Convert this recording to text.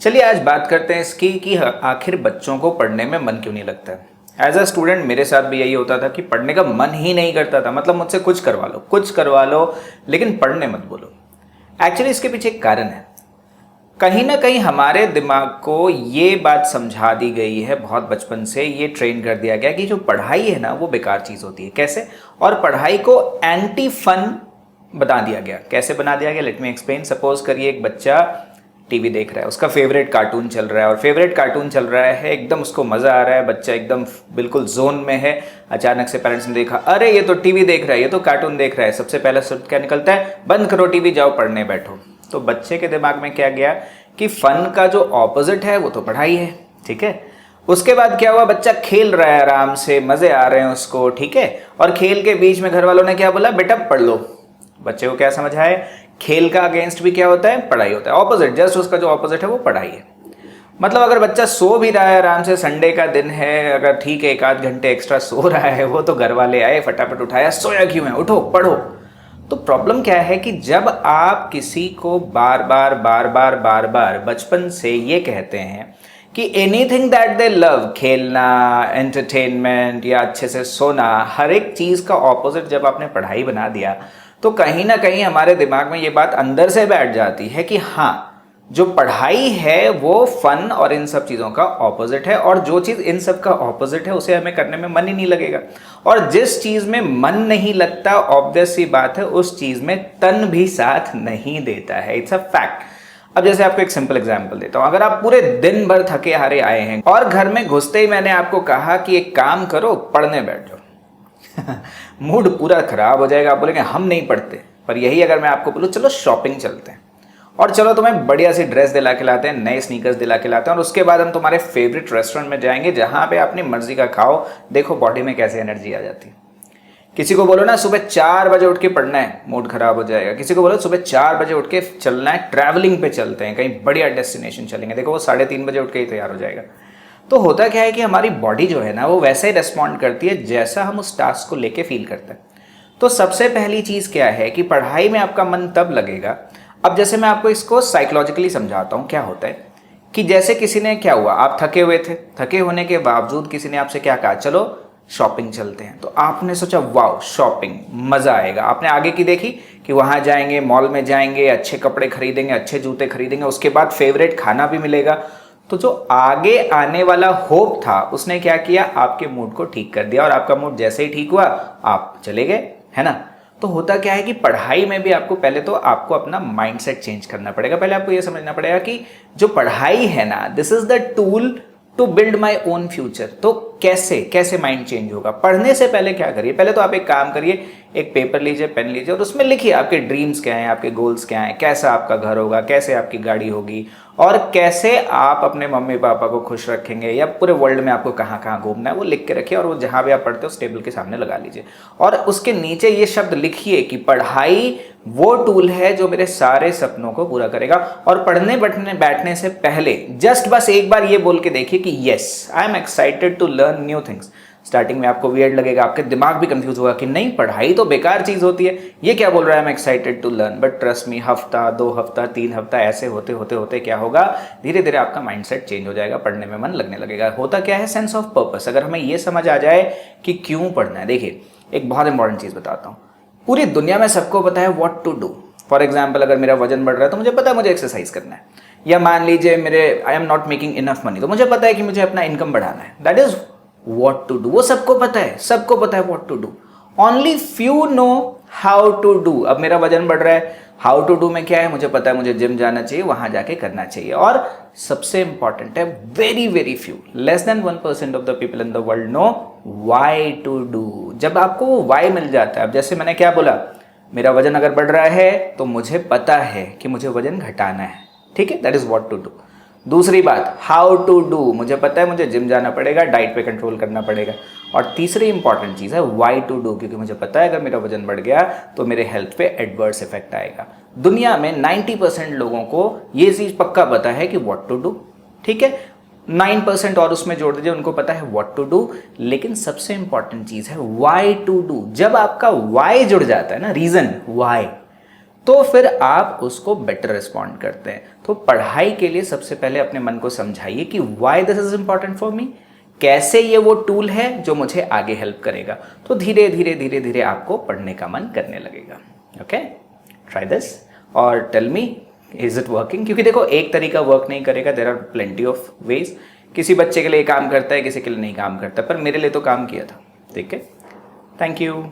चलिए आज बात करते हैं इसकी कि आखिर बच्चों को पढ़ने में मन क्यों नहीं लगता है। एज अ स्टूडेंट मेरे साथ भी यही होता था कि पढ़ने का मन ही नहीं करता था। मतलब मुझसे कुछ करवा लो लेकिन पढ़ने मत बोलो। एक्चुअली इसके पीछे एक कारण है। कहीं ना कहीं हमारे दिमाग को ये बात समझा दी गई है, बहुत बचपन से ये ट्रेन कर दिया गया कि जो पढ़ाई है ना वो बेकार चीज़ होती है। कैसे? और पढ़ाई को एंटी फन बना दिया गया। कैसे बना दिया गया? Let me explain. सपोज करिए एक बच्चा टीवी देख रहा है, उसका फेवरेट कार्टून चल रहा है और फेवरेट कार्टून चल रहा है, एकदम उसको मज़ा आ रहा है, बच्चा एकदम बिल्कुल जोन में है। अचानक से पेरेंट्स ने देखा, अरे ये तो टीवी देख रहा है, ये तो कार्टून देख रहा है। सबसे पहला शब्द क्या निकलता है? बंद करो टीवी, जाओ पढ़ने बैठो। तो बच्चे के दिमाग में क्या गया कि फन का जो ऑपोजिट है वो तो पढ़ाई है। ठीक है। उसके बाद क्या हुआ? बच्चा खेल रहा है आराम से, मज़े आ रहे हैं उसको। ठीक है। और खेल के बीच में घर वालों ने क्या बोला? बेटा पढ़ लो। बच्चे को क्या समझ आए? खेल का अगेंस्ट भी क्या होता है? पढ़ाई होता है। ऑपोजिट, जस्ट उसका जो ऑपोजिट है वो पढ़ाई है। मतलब अगर बच्चा सो भी रहा है आराम से, संडे का दिन है, अगर ठीक है एक आध घंटे एक्स्ट्रा सो रहा है वो, तो घर वाले आए, फटाफट उठाया, सोया क्यों है, उठो पढ़ो। तो प्रॉब्लम क्या है कि जब आप किसी को बार बार बचपन से ये कहते हैं कि एनीथिंग दैट दे लव, खेलना, एंटरटेनमेंट या अच्छे से सोना, हर एक चीज़ का ऑपोजिट जब आपने पढ़ाई बना दिया तो कहीं ना कहीं हमारे दिमाग में ये बात अंदर से बैठ जाती है कि हाँ, जो पढ़ाई है वो फन और इन सब चीज़ों का ऑपोजिट है, और जो चीज़ इन सब का ऑपोजिट है उसे हमें करने में मन ही नहीं लगेगा। और जिस चीज़ में मन नहीं लगता, ऑब्वियस सी बात है, उस चीज़ में तन भी साथ नहीं देता है। It's a fact. अब जैसे आपको एक सिंपल एग्जांपल देता हूँ। अगर आप पूरे दिन भर थके हारे आए हैं और घर में घुसते ही मैंने आपको कहा कि एक काम करो, पढ़ने बैठ जाओ मूड पूरा खराब हो जाएगा। आप बोलेंगे हम नहीं पढ़ते। पर यही अगर मैं आपको बोलूँ चलो शॉपिंग चलते हैं और चलो तुम्हें बढ़िया सी ड्रेस दिला के लाते हैं, नए स्नीकर्स दिला के लाते हैं, और उसके बाद हम तुम्हारे फेवरेट रेस्टोरेंट में जाएंगे जहाँ पे अपनी मर्जी का खाओ, देखो बॉडी में कैसे एनर्जी आ जाती है। किसी को बोलो ना सुबह 4 बजे उठ के पढ़ना है, मूड खराब हो जाएगा। किसी को बोलो सुबह 4 बजे उठ के चलना है, ट्रैवलिंग पे चलते हैं, कहीं बढ़िया डेस्टिनेशन चलेंगे, देखो वो 3:30 बजे उठ के ही तैयार हो जाएगा। तो होता क्या है कि हमारी बॉडी जो है ना वो वैसे ही रिस्पॉन्ड करती है जैसा हम उस टास्क को लेके फील करते हैं। तो सबसे पहली चीज़ क्या है कि पढ़ाई में आपका मन तब लगेगा। अब जैसे मैं आपको इसको साइकोलॉजिकली समझाता हूँ। क्या होता है कि जैसे किसी ने, क्या हुआ, आप थके हुए थे, थके होने के बावजूद किसी ने आपसे क्या कहा, चलो शॉपिंग चलते हैं। तो आपने सोचा वाओ शॉपिंग, मज़ा आएगा। आपने आगे की देखी कि वहाँ जाएंगे, मॉल में जाएंगे, अच्छे कपड़े खरीदेंगे, अच्छे जूते खरीदेंगे, उसके बाद फेवरेट खाना भी मिलेगा। तो जो आगे आने वाला होप था उसने क्या किया? आपके मूड को ठीक कर दिया, और आपका मूड जैसे ही ठीक हुआ आप चले गए, है ना। तो होता क्या है कि पढ़ाई में भी आपको पहले तो आपको अपना माइंडसेट चेंज करना पड़ेगा। पहले आपको ये समझना पड़ेगा कि जो पढ़ाई है ना, this is the tool to build my own future. तो कैसे कैसे माइंड चेंज होगा? पढ़ने से पहले क्या करिए? पहले तो आप एक काम करिए, एक पेपर लीजिए, पेन लीजिए, और उसमें लिखिए आपके ड्रीम्स क्या हैं, आपके गोल्स क्या हैं, कैसा आपका घर होगा, कैसे आपकी गाड़ी होगी, और कैसे आप अपने मम्मी पापा को खुश रखेंगे, या पूरे वर्ल्ड में आपको कहाँ कहाँ घूमना है वो लिख के रखिए, और वो जहाँ भी आप पढ़ते हो उस टेबल के सामने लगा लीजिए। और उसके नीचे ये शब्द लिखिए कि पढ़ाई वो टूल है जो मेरे सारे सपनों को पूरा करेगा। और पढ़ने बैठने से पहले जस्ट बस एक बार ये बोल के देखिए कि yes I am excited to learn new things. Starting में आपको वियर्ड लगेगा, आपके दिमाग भी कंफ्यूज होगा कि नहीं पढ़ाई तो बेकार चीज़ होती है, ये क्या बोल रहा है, I am excited to learn. But trust me, हफ्ता 2 हफ्ता 3 हफ्ता ऐसे होते होते होते क्या होगा, धीरे धीरे आपका माइंडसेट चेंज हो जाएगा, पढ़ने में मन लगने लगेगा। होता क्या है? Sense of purpose. अगर हमें ये समझ आ जाए कि क्यों पढ़ना है। देखिए एक बहुत इंपॉर्टेंट चीज़ बताता हूँ। पूरी दुनिया में सबको पता है what to do. For example अगर मेरा वजन बढ़ रहा है तो मुझे पता है मुझे एक्सरसाइज करना है, या मान लीजिए मेरे I am not making enough money, तो मुझे पता है कि मुझे अपना इनकम बढ़ाना है। That is what to do. वो सबको पता है, सबको पता है what to do. Only few know how to do. अब मेरा वजन बढ़ रहा है, हाउ टू डू में क्या है? मुझे पता है मुझे जिम जाना चाहिए, वहां जाके करना चाहिए। और सबसे इंपॉर्टेंट है, very very few, less than 1% of the people in the world know why to do. जब आपको वो व्हाई मिल जाता है, अब जैसे मैंने क्या बोला, मेरा वजन अगर बढ़ रहा है तो मुझे पता है कि मुझे वजन घटाना है, ठीक है, that is what to do. दूसरी बात, हाउ टू डू, मुझे पता है मुझे जिम जाना पड़ेगा, डाइट पे कंट्रोल करना पड़ेगा। और तीसरी इंपॉर्टेंट चीज़ है वाई टू डू, क्योंकि मुझे पता है अगर मेरा वजन बढ़ गया तो मेरे हेल्थ पे एडवर्स इफेक्ट आएगा। दुनिया में 90% लोगों को ये चीज़ पक्का पता है कि व्हाट टू डू, ठीक है, 9% और उसमें जोड़ दीजिए, उनको पता है व्हाट टू डू। लेकिन सबसे इंपॉर्टेंट चीज़ है वाई टू डू। जब आपका वाई जुड़ जाता है ना, रीज़न वाई, तो फिर आप उसको बेटर रिस्पॉन्ड करते हैं। तो पढ़ाई के लिए सबसे पहले अपने मन को समझाइए कि why this is important for me, कैसे ये वो टूल है जो मुझे आगे हेल्प करेगा। तो धीरे धीरे धीरे धीरे आपको पढ़ने का मन करने लगेगा। ओके, ट्राई दिस और tell me is it working. क्योंकि देखो एक तरीका वर्क नहीं करेगा, there are plenty of ways. किसी बच्चे के लिए काम करता है, किसी के लिए नहीं काम करता, पर मेरे लिए तो काम किया था। ठीक है, थैंक यू।